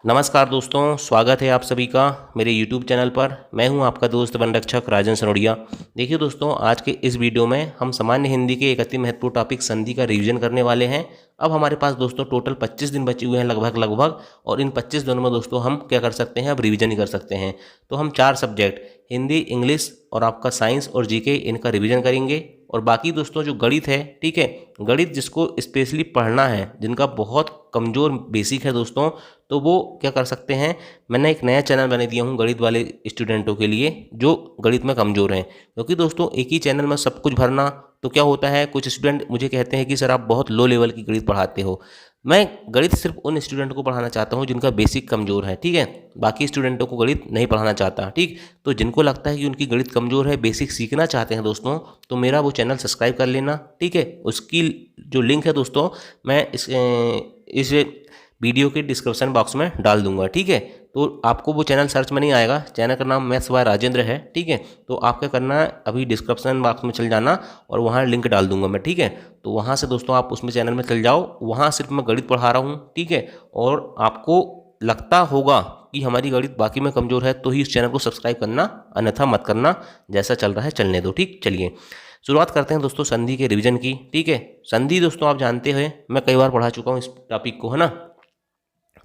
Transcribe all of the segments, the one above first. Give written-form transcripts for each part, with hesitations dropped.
नमस्कार दोस्तों, स्वागत है आप सभी का मेरे YouTube चैनल पर। मैं हूं आपका दोस्त वन रक्षक राजन सनोडिया। देखिए दोस्तों, आज के इस वीडियो में हम सामान्य हिंदी के एक अति महत्वपूर्ण टॉपिक संधि का रिवीजन करने वाले हैं। अब हमारे पास दोस्तों टोटल 25 दिन बचे हुए हैं लगभग, और इन 25 दिनों में दोस्तों हम क्या कर सकते हैं, अब रिवीजन ही कर सकते हैं। तो हम 4 सब्जेक्ट हिंदी, इंग्लिश और आपका साइंस और जीके इनका रिवीजन करेंगे। और बाकी दोस्तों जो गणित है, ठीक है, गणित जिसको स्पेशली पढ़ना है, जिनका बहुत कमज़ोर बेसिक है दोस्तों, तो वो क्या कर सकते हैं, मैंने एक नया चैनल बना दिया हूँ गणित वाले स्टूडेंटों के लिए जो गणित में कमज़ोर हैं। क्योंकि दोस्तों एक ही चैनल में सब कुछ भरना तो क्या होता है, कुछ स्टूडेंट मुझे कहते हैं कि सर आप बहुत लो लेवल की गणित पढ़ाते हो। मैं गणित सिर्फ उन स्टूडेंट को पढ़ाना चाहता हूं जिनका बेसिक कमज़ोर है, ठीक है। बाकी स्टूडेंटों को गणित नहीं पढ़ाना चाहता, ठीक। तो जिनको लगता है कि उनकी गणित कमज़ोर है, बेसिक सीखना चाहते हैं दोस्तों, तो मेरा वो चैनल सब्सक्राइब कर लेना, ठीक है। उसकी जो लिंक है दोस्तों मैं इस वीडियो के डिस्क्रिप्शन बॉक्स में डाल दूंगा, ठीक है। तो आपको वो चैनल सर्च में नहीं आएगा, चैनल का नाम मैथ्स बाय राजेंद्र है, ठीक है। तो आप क्या करना है, अभी डिस्क्रिप्शन बॉक्स में चल जाना और वहाँ लिंक डाल दूंगा मैं, ठीक है। तो वहाँ से दोस्तों आप उसमें चैनल में चल जाओ, वहाँ सिर्फ मैं गणित पढ़ा रहा हूँ, ठीक है। और आपको लगता होगा कि हमारी गणित बाकी में कमज़ोर है तो ही इस चैनल को सब्सक्राइब करना, अन्यथा मत करना। जैसा चल रहा है चलने दो, ठीक। चलिए शुरुआत करते हैं दोस्तों संधि के रिवीजन की, ठीक है। संधि दोस्तों आप जानते हैं, मैं कई बार पढ़ा चुका हूँ इस टॉपिक को, है ना।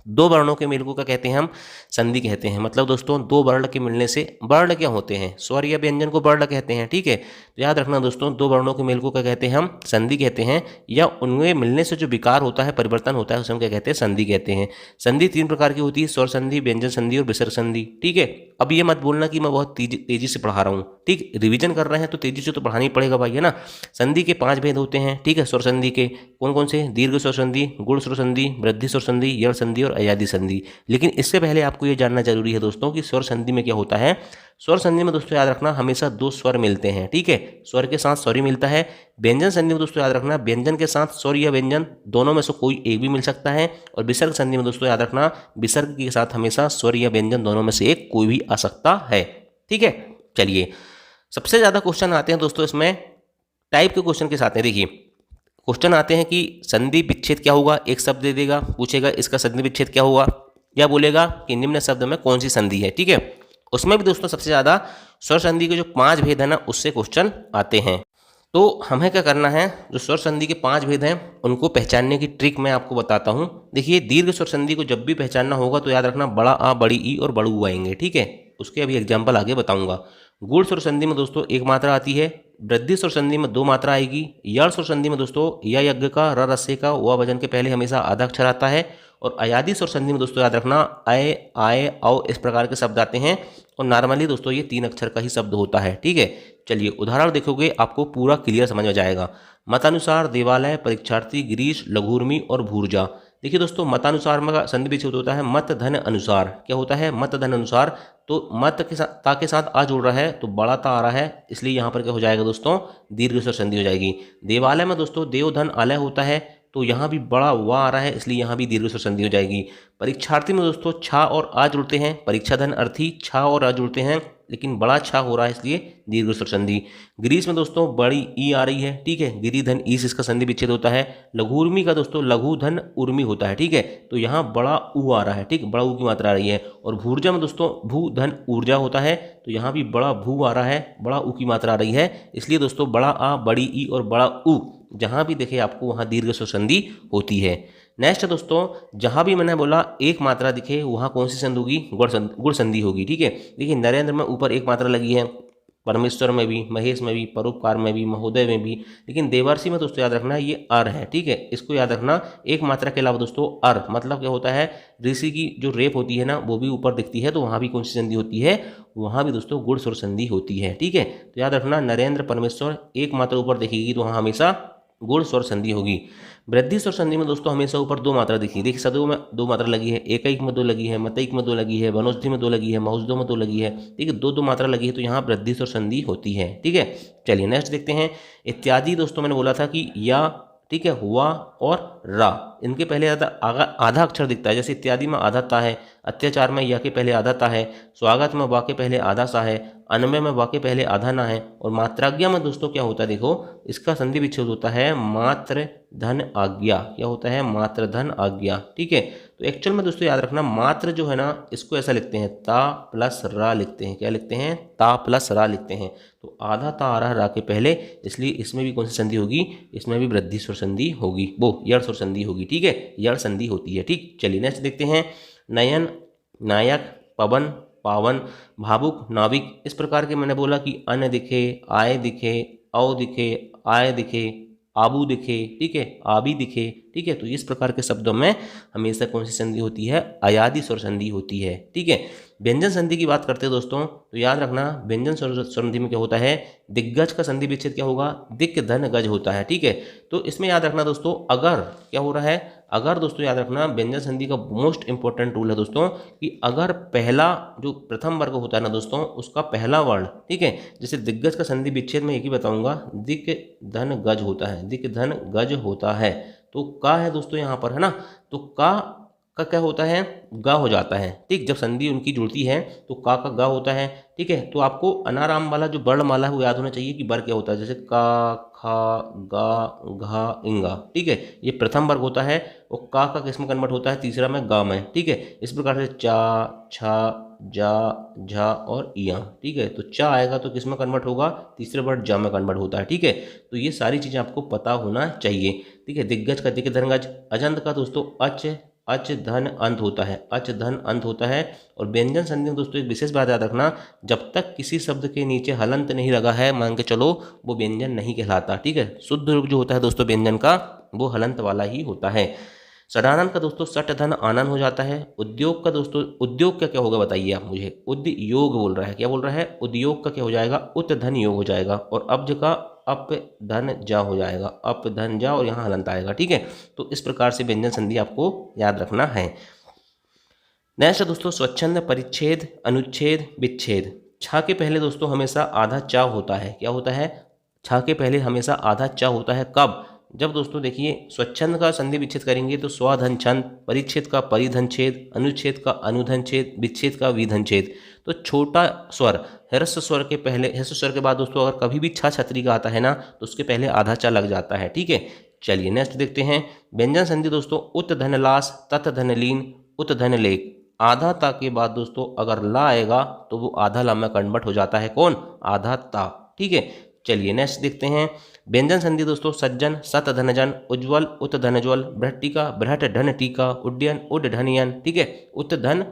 दो वर्णों के मेल को क्या कहते हैं, हम संधि कहते हैं। मतलब दोस्तों दो वर्ण के मिलने से, वर्ण क्या होते हैं, स्वर या व्यंजन को वर्ण कहते हैं, ठीक है। तो याद रखना दोस्तों, दो वर्णों के मेल को क्या कहते हैं, हम संधि कहते हैं। या उनमें मिलने से जो विकार होता है, परिवर्तन होता है, उसे हम क्या कहते हैं, संधि कहते हैं। संधि 3 प्रकार की होती है, स्वर संधि, व्यंजन संधि और विसर्ग संधि, ठीक है। अब ये मत बोलना कि मैं बहुत तेजी से पढ़ा रहा हूँ, ठीक। रिवीजन कर रहे हैं तो तेजी से तो पढ़ाना ही पड़ेगा भाई, है ना। संधि के 5 भेद होते हैं, ठीक है। स्वर संधि के कौन कौन से, दीर्घ स्वर संधि, गुण स्वर संधि, वृद्धि स्वर संधि, यण संधि और अयादि संधि। लेकिन इससे पहले आपको ये जानना जरूरी है दोस्तों कि स्वर संधि में क्या होता है। स्वर संधि में दोस्तों याद रखना हमेशा 2 स्वर मिलते हैं, ठीक है। स्वर के साथ स्वर ही मिलता है। व्यंजन संधि में दोस्तों याद रखना व्यंजन के साथ स्वर या व्यंजन दोनों में से कोई एक भी मिल सकता है। और विसर्ग संधि में दोस्तों याद रखना विसर्ग के साथ हमेशा स्वर या व्यंजन दोनों में से एक कोई भी आ सकता है, ठीक है। चलिए सबसे ज्यादा क्वेश्चन आते हैं दोस्तों इसमें टाइप के क्वेश्चन के साथ हैं। देखिए क्वेश्चन आते हैं कि संधि विच्छेद क्या होगा, एक शब्द दे देगा, पूछेगा इसका संधि विच्छेद क्या होगा, या बोलेगा कि निम्न शब्द में कौन सी संधि है, ठीक है। उसमें भी दोस्तों सबसे ज्यादा स्वर संधि के जो 5 भेद है ना, उससे क्वेश्चन आते हैं। तो हमें क्या करना है, जो स्वर संधि के 5 भेद हैं उनको पहचानने की ट्रिक मैं आपको बताता हूं। देखिए दीर्घ स्वर संधि को जब भी पहचानना होगा तो याद रखना बड़ा आ, बड़ी ई और बड़ू आएंगे, ठीक है। उसके अभी एग्जाम्पल आगे बताऊंगा। गुण स्वर संधि में दोस्तों एक मात्रा आती है, वृद्धि स्वर संधि में 2 मात्रा आएगी, यण स्वर संधि में दोस्तों या यज्ञ का र रस्से का व वजन के पहले हमेशा आधा अक्षर आता है। और अयादि स्वर संधि में दोस्तों याद रखना आए, आए, औ इस प्रकार के शब्द आते हैं। और नॉर्मली दोस्तों ये 3 अक्षर का ही शब्द होता है, ठीक है। चलिए उदाहरण देखोगे आपको पूरा क्लियर समझ में जाएगा। मतानुसार, देवालय, परीक्षार्थी, गिरीश, लघुर्मी और भूर्जा। देखिए दोस्तों मतानुसार में संधि विच्छेद होता है मत धन अनुसार। क्या होता है, मत धन अनुसार। तो मत के साथ ता के साथ आ जुड़ रहा है तो बड़ा ता आ रहा है, इसलिए यहाँ पर क्या हो जाएगा दोस्तों, दीर्घ स्वर संधि हो जाएगी। देवालय में दोस्तों देव धन आलय होता है तो यहाँ भी बड़ा वा आ रहा है, इसलिए यहाँ भी दीर्घ स्वर संधि हो जाएगी। परीक्षार्थी में दोस्तों छा और आ जुड़ते हैं, परीक्षा धन अर्थी छा और आ जुड़ते हैं, लेकिन बड़ा छा हो रहा है इसलिए दीर्घ स्वर संधि। ग्रीस में दोस्तों बड़ी ई आ रही है, ठीक है, गिरी धन ईस इसका संधि विच्छेद होता है। लघुर्मी का दोस्तों लघु धन उर्मी होता है, ठीक है। तो यहाँ बड़ा ऊ आ रहा है, ठीक, बड़ा ऊ की मात्रा आ रही है। और भूर्जा में दोस्तों भू धन ऊर्जा होता है तो यहाँ भी बड़ा भू आ रहा है, बड़ा ऊ की मात्रा आ रही है, इसलिए दोस्तों बड़ा आ, बड़ी ई और बड़ा ऊ जहाँ भी देखे आपको वहाँ दीर्घ स्वर संधि होती है। नेक्स्ट दोस्तों जहाँ भी मैंने बोला एक मात्रा दिखे वहाँ कौन सी संधि होगी, गुण संधि होगी, ठीक है। देखिए नरेंद्र में ऊपर एक मात्रा लगी है, परमेश्वर में भी, महेश में भी, परोपकार में भी, महोदय में भी, लेकिन देवर्षि में दोस्तों याद रखना ये अर है, ठीक है। इसको याद रखना एक मात्रा के अलावा दोस्तों अर, मतलब क्या होता है, ऋषि की जो रेप होती है ना वो भी ऊपर दिखती है तो वहाँ भी कौन सी संधि होती है, वहाँ भी दोस्तों गुण स्वर संधि होती है, ठीक है। तो याद रखना नरेंद्र परमेश्वर एक मात्रा ऊपर दिखेगी तो वहाँ हमेशा गुण स्वर संधि होगी। वृद्धि स्वर संधि में दोस्तों हमेशा ऊपर 2 मात्रा दिखी, देखिए सदो में 2 मात्रा लगी है, एकैक में 2 लगी है, मतैक में 2 लगी है, वनौषधि में 2 लगी है, मौषधो में 2 लगी है, ठीक है, 2 मात्रा लगी है तो यहाँ वृद्धि स्वर संधि होती है, ठीक है। चलिए नेक्स्ट देखते हैं। इत्यादि दोस्तों मैंने बोला था कि या, ठीक है, हुआ और रा, इनके पहले आधा अक्षर दिखता है। जैसे इत्यादि में आधा ता है, अत्याचार में या के पहले आधा ता है, स्वागत में वा के पहले आधा सा है, अनमय में वा के पहले आधा ना है, और मात्राज्ञा में दोस्तों क्या होता है, देखो इसका संधि विच्छेद होता है मात्र धन आज्ञा। क्या होता है, मात्र धन आज्ञा। ठीक है, तो एक्चुअल में दोस्तों याद रखना, मात्र जो है ना इसको ऐसा लिखते हैं ता प्लस रा लिखते हैं। क्या लिखते हैं, ता प्लस रा लिखते हैं। तो आधा ता आ रहा है रा के पहले, इसलिए इसमें भी कौन सी संधि होगी, इसमें भी वृद्धि स्वर संधि होगी, वो यड़ स्वर संधि होगी। ठीक है, यड़ संधि होती है। ठीक, चलिए नेक्स्ट देखते हैं। नयन, नायक, पवन, पावन, भावुक, नाविक, इस प्रकार के मैंने बोला कि अन दिखे, आय दिखे, औ दिखे, आय दिखे, आबू दिखे, ठीक है, आबी दिखे। ठीक है, तो इस प्रकार के शब्दों में हमेशा कौन सी संधि होती है, अयादि स्वर संधि होती है। ठीक है, व्यंजन संधि की बात करते हैं दोस्तों, तो याद रखना व्यंजन स्वर संधि में क्या होता है, दिग्गज का संधि विच्छेद क्या होगा, दिक् धन गज होता है। ठीक है, तो इसमें याद रखना दोस्तों, अगर क्या हो रहा है, अगर दोस्तों याद रखना व्यंजन संधि का मोस्ट इंपॉर्टेंट रूल है दोस्तों कि अगर पहला जो प्रथम वर्ग होता है ना दोस्तों, उसका पहला वर्ण, ठीक है, जैसे दिग्गज का संधि विच्छेद में एक ही बताऊंगा, दिक् धन गज होता है, दिक् धन गज होता है। तो का है दोस्तों यहाँ पर, है ना, तो का क्या होता है, गा हो जाता है। ठीक, जब संधि उनकी जुड़ती है तो का गा होता है। ठीक है, तो आपको अनाराम वाला जो वर्णमाला है वो याद होना चाहिए कि वर्ग क्या होता है, जैसे का, खा, गा, घा, इंगा। ठीक है, ये प्रथम वर्ग होता है, और का किस में कन्वर्ट होता है, तीसरा में गा में। ठीक है, इस प्रकार से चा, छा, जा, झा और इया। ठीक है, तो चा आएगा तो किस में कन्वर्ट होगा, तीसरे वर्ड जा में कन्वर्ट होता है। ठीक है, तो ये सारी चीज़ें आपको पता होना चाहिए। ठीक है, दिग्गज का दिक् धन गज, अजंत का दोस्तों अच धन अंत होता है, अच धन अंत होता है। और व्यंजन संधि में दोस्तों एक विशेष बात याद रखना, जब तक किसी शब्द के नीचे हलंत नहीं लगा है, मान के चलो वो व्यंजन नहीं कहलाता। ठीक है, शुद्ध रूप जो होता है दोस्तों व्यंजन का, वो हलंत वाला ही होता है। षडानंद का दोस्तों सठ धन आनंद हो जाता है। उद्योग का दोस्तों, उद्योग का क्या होगा बताइए आप मुझे, उद्योग बोल रहा है, क्या बोल रहा है, उद्योग का क्या हो जाएगा, उत धन योग हो जाएगा, और अब्ज का अप धन जा हो जाएगा, अप धन जा, और यहाँ हलंत आएगा। ठीक है, तो इस प्रकार से व्यंजन संधि आपको याद रखना है। नेक्स्ट दोस्तों स्वच्छंद, परिच्छेद, अनुच्छेद, विच्छेद। छा के पहले दोस्तों हमेशा आधा चा होता है। क्या होता है, छा के पहले हमेशा आधा चा होता है। कब, जब दोस्तों देखिए स्वच्छंद का संधि विच्छेद करेंगे तो स्वाधन छंद, परिच्छेद का परिधन छेद, अनुच्छेद का अनुधन छेद, विच्छेद का विधन छेद। तो छोटा स्वर ह्रस्व स्वर के पहले, ह्रस्व स्वर के बाद दोस्तों अगर कभी भी छा छतरी का आता है ना, तो उसके पहले आधा चा लग जाता है। ठीक है, चलिए नेक्स्ट देखते हैं। व्यंजन संधि दोस्तों उत धन लास, तत् धन लीन, उत धन लेख। आधा ता के बाद दोस्तों अगर ला आएगा तो वो आधा ला में कन्वर्ट हो जाता है, कौन, आधा ता। ठीक है, चलिए नेक्स्ट देखते हैं। व्यंजन संधि दोस्तों सज्जन, सत धनजन, उज्ज्वल, उत धनज्वल, बृहटिका, बृहट धन टीका, उड्डयन, उड धनयन। ठीक है, उत धन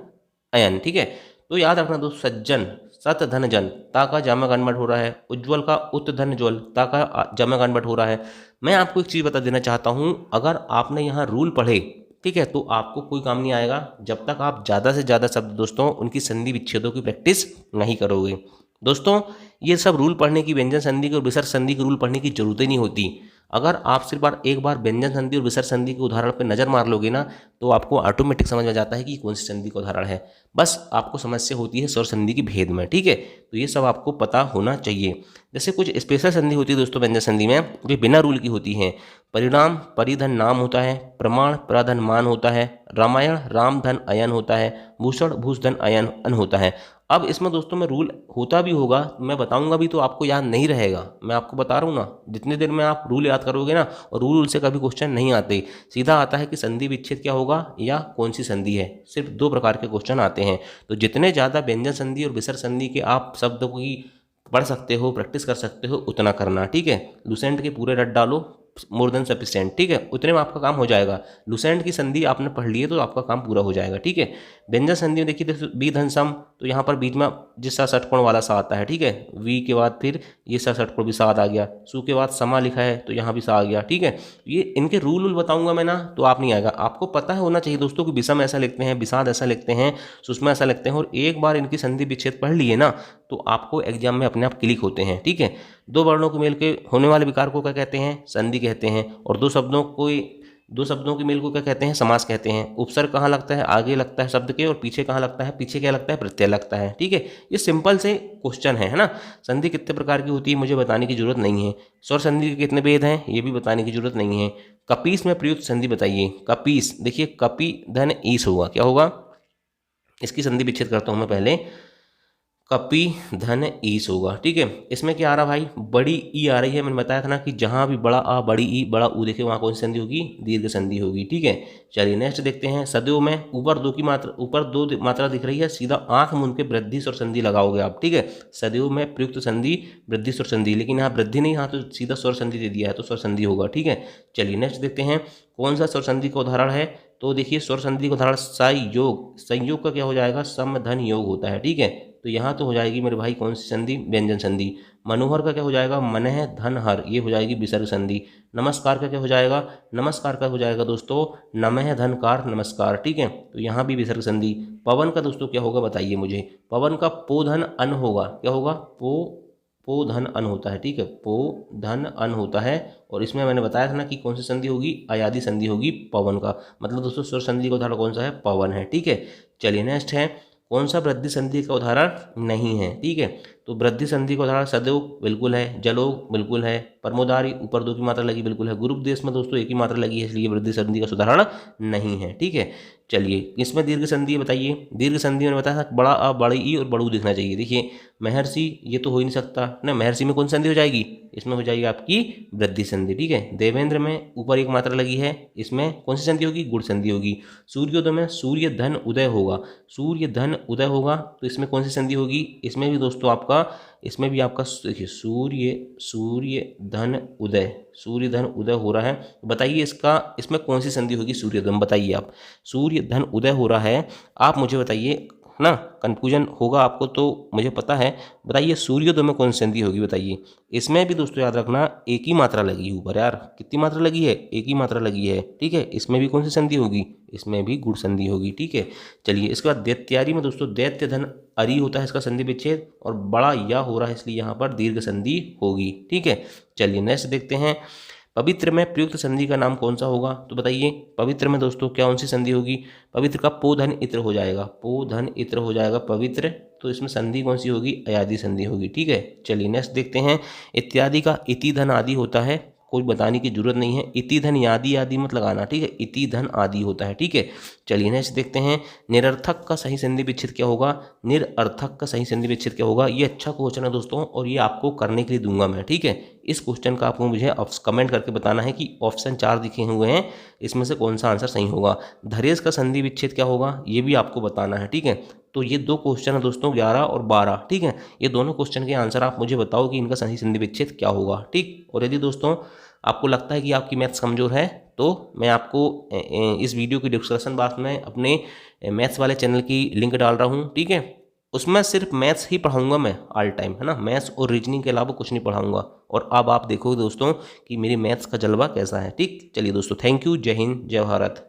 अयन। ठीक है, तो याद रखना दोस्तों सज्जन सत धन जन, ता का जा में कन्वर्ट हो रहा है, उज्ज्वल का उत धन ज्वल, ता का जा में कन्वर्ट हो रहा है। मैं आपको एक चीज़ बता देना चाहता हूँ, अगर आपने यहाँ रूल पढ़े, ठीक है, तो आपको कोई काम नहीं आएगा जब तक आप ज़्यादा से ज़्यादा शब्द दोस्तों उनकी संधि विच्छेदों की प्रैक्टिस नहीं करोगे। दोस्तों ये सब रूल पढ़ने की, व्यंजन संधि की और विसर्ग संधि के रूल पढ़ने की जरूरत ही नहीं होती। अगर आप सिर्फ एक बार व्यंजन संधि और विसर्ग संधि के उदाहरण पर नज़र मार लोगे ना, तो आपको ऑटोमेटिक समझ में जाता है कि कौन सी संधि का उदाहरण है। बस आपको समस्या होती है स्वर संधि की भेद में। ठीक है, तो ये सब आपको पता होना चाहिए। जैसे कुछ स्पेशल संधि होती है दोस्तों व्यंजन संधि में, जो बिना रूल की होती हैं। परिणाम परिधन नाम होता है, प्रमाण प्रधन मान होता है, रामायण राम धन अयन होता है, भूषण भूषधन अयन अन होता है। अब इसमें दोस्तों में रूल होता भी होगा, मैं बताऊंगा भी तो आपको याद नहीं रहेगा। मैं आपको बता रहा हूँ ना, जितने देर में आप रूल याद करोगे ना, और रूल से कभी क्वेश्चन नहीं आते, सीधा आता है कि संधि विच्छेद क्या होगा या कौन सी संधि है। सिर्फ दो प्रकार के क्वेश्चन आते हैं। तो जितने ज़्यादा व्यंजन संधि और विसर्ग संधि के आप शब्दों की पढ़ सकते हो, प्रैक्टिस कर सकते हो, उतना करना। ठीक है, लुसेंट के पूरे रट डालो, मोर देन सफिशिएंट। ठीक है, उतने में आपका काम हो जाएगा। लुसेंट की संधि आपने पढ़ ली है तो आपका काम पूरा हो जाएगा। ठीक है, व्यंजन संधि में देखिए बी धन सम, तो यहाँ पर बीच में जिस सा षटकोण वाला सा आता है। ठीक है, वी के बाद फिर ये सा षटकोण भी साथ आ गया, सु के बाद समा लिखा है तो यहाँ भी सा आ गया। ठीक है, ये इनके रूल बताऊंगा मैं ना, तो आप नहीं आएगा। आपको पता होना चाहिए दोस्तों कि विषम ऐसा लिखते हैं, विषाद ऐसा लिखते हैं, सुषमा ऐसा लिखते हैं, और एक बार इनकी संधि विच्छेद पढ़ लिए ना तो आपको एग्जाम में अपने आप क्लिक होते हैं। ठीक है, दो वर्णों के मेल के होने वाले विकार को क्या कहते हैं, संधि कहते हैं। और दो शब्दों को दो शब्दों के मेल को क्या कहते हैं, समास कहते हैं। उपसर्ग कहाँ लगता है, आगे लगता है शब्द के, और पीछे कहाँ लगता है, पीछे क्या लगता है, प्रत्यय लगता है। ठीक है, ये सिंपल से क्वेश्चन है ना। संधि कितने प्रकार की होती है मुझे बताने की जरूरत नहीं है। स्वर संधि के कितने भेद हैं ये भी बताने की जरूरत नहीं है। कपीस में प्रयुक्त संधि बताइए। कपीस, देखिए कपी धन ईस होगा, क्या होगा, इसकी संधि विच्छेद करता हूं मैं पहले। कपी धन ईस होगा। ठीक है, इसमें क्या आ रहा भाई, बड़ी ई आ रही है। मैंने बताया था ना कि जहां भी बड़ा आ बड़ी ई बड़ा ऊ देखे वहां कौन सी संधि होगी, दीर्घ संधि होगी। ठीक है, चलिए नेक्स्ट देखते हैं। सदैव में ऊपर दो मात्रा दिख रही है, सीधा आंख मूंद के वृद्धि स्वर संधि लगाओगे आप। ठीक है, सदैव में प्रयुक्त संधि वृद्धि स्वर संधि, लेकिन यहाँ वृद्धि नहीं, यहाँ तो सीधा स्वर संधि दे दिया है तो स्वर संधि होगा। ठीक है, चलिए नेक्स्ट देखते हैं कौन सा स्वर संधि का उदाहरण है। तो देखिए स्वर संधि का उदाहरण संयोग। संयोग का क्या हो जाएगा, सम धन योग होता है। ठीक है, तो यहाँ तो हो जाएगी मेरे भाई कौन सी संधि, व्यंजन संधि। मनोहर का क्या हो जाएगा, मनह धन हर, ये हो जाएगी विसर्ग संधि। नमस्कार का क्या हो जाएगा, नमस्कार का हो जाएगा दोस्तों नमः धनकार नमस्कार। ठीक है, तो यहाँ भी विसर्ग संधि। पवन का दोस्तों क्या होगा बताइए मुझे, पवन का पो धन अन होगा, क्या होगा, पो धन अन होता है। ठीक है, पो धन अन होता है, और इसमें मैंने बताया था ना कि कौन सी संधि होगी, अयादि संधि होगी पवन का। मतलब दोस्तों स्वर संधि का उदाहरण कौन सा है, पवन है। ठीक है, चलिए नेक्स्ट है कौन सा वृद्धि संधि का उदाहरण नहीं है। ठीक है, तो वृद्धि संधि का उदाहरण सदैव बिल्कुल है, जलोग बिल्कुल है, परमोदारी ऊपर दो की मात्रा लगी बिल्कुल है, गुरुपदेश में दोस्तों एक ही मात्रा लगी है, इसलिए वृद्धि संधि का उदाहरण नहीं है। ठीक है, चलिए इसमें दीर्घ संधि बताइए। दीर्घ संधि मैंने बताया था बड़ा आ बड़ी ई और बड़ू दिखना चाहिए। देखिए महर्षि ये तो हो ही नहीं सकता ना, महर्षि में कौन संधि हो जाएगी, इसमें हो जाएगी आपकी वृद्धि संधि। ठीक है, देवेंद्र में ऊपर एक मात्रा लगी है, इसमें कौन सी संधि होगी, गुण संधि होगी। सूर्योदय में सूर्य धन उदय होगा, सूर्य धन उदय होगा, तो इसमें कौन सी संधि होगी, इसमें भी दोस्तों आपका देखिए सूर्य धन उदय, सूर्य धन उदय हो रहा है, बताइए इसमें कौन सी संधि होगी, सूर्योदय। बताइए आप, सूर्य धन उदय हो रहा है, आप मुझे बताइए ना, कंफ्यूजन होगा आपको तो मुझे पता है। बताइए सूर्योदय में कौन सी संधि होगी बताइए। इसमें भी दोस्तों याद रखना एक ही मात्रा लगी है ऊपर, यार कितनी मात्रा लगी है, एक ही मात्रा लगी है। ठीक है, इसमें भी कौन सी संधि होगी, इसमें भी गुण संधि होगी। ठीक है, चलिए इसके बाद दैत्यारी में दोस्तों दैत्य धन अरी होता है इसका संधि विच्छेद, और बड़ा या हो रहा है इसलिए यहाँ पर दीर्घ संधि होगी। ठीक है, चलिए नेक्स्ट देखते हैं पवित्र में प्रयुक्त संधि का नाम कौन सा होगा। तो बताइए पवित्र में दोस्तों क्या कौन सी संधि होगी, पवित्र का पो धन इत्र हो जाएगा, पो धन इत्र हो जाएगा पवित्र, तो इसमें संधि कौन सी होगी, अयादि संधि होगी। ठीक है, चलिए नेक्स्ट देखते हैं इत्यादि का इति धन आदि होता है, कोई बताने की जरूरत नहीं है, इति धन यादि आदि मत लगाना। ठीक है, इति धन आदि होता है। ठीक है, चलिए नेक्स्ट देखते हैं निरर्थक का सही संधि विच्छेद क्या होगा, निरर्थक का सही संधि विच्छेद क्या होगा। ये अच्छा क्वेश्चन है दोस्तों, और ये आपको करने के लिए दूंगा मैं। ठीक है, इस क्वेश्चन का आपको मुझे कमेंट करके बताना है कि ऑप्शन 4 दिखे हुए हैं, इसमें से कौन सा आंसर सही होगा। धरेश का संधि विच्छेद क्या होगा ये भी आपको बताना है। ठीक है, तो ये दो क्वेश्चन है दोस्तों 11 और 12। ठीक है, ये दोनों क्वेश्चन के आंसर आप मुझे बताओ कि इनका सही संधि विच्छेद क्या होगा। ठीक, और यदि दोस्तों आपको लगता है कि आपकी मैथ्स कमज़ोर है तो मैं आपको इस वीडियो की डिस्क्रिप्शन बॉक्स में अपने मैथ्स वाले चैनल की लिंक डाल रहा हूँ। ठीक है, उसमें सिर्फ मैथ्स ही पढ़ाऊंगा मैं ऑल टाइम, है ना, मैथ्स और रीजनिंग के अलावा कुछ नहीं पढ़ाऊंगा। और अब आप देखोगे दोस्तों कि मेरी मैथ्स का जलवा कैसा है। ठीक, चलिए दोस्तों, थैंक यू, जय हिंद, जय भारत।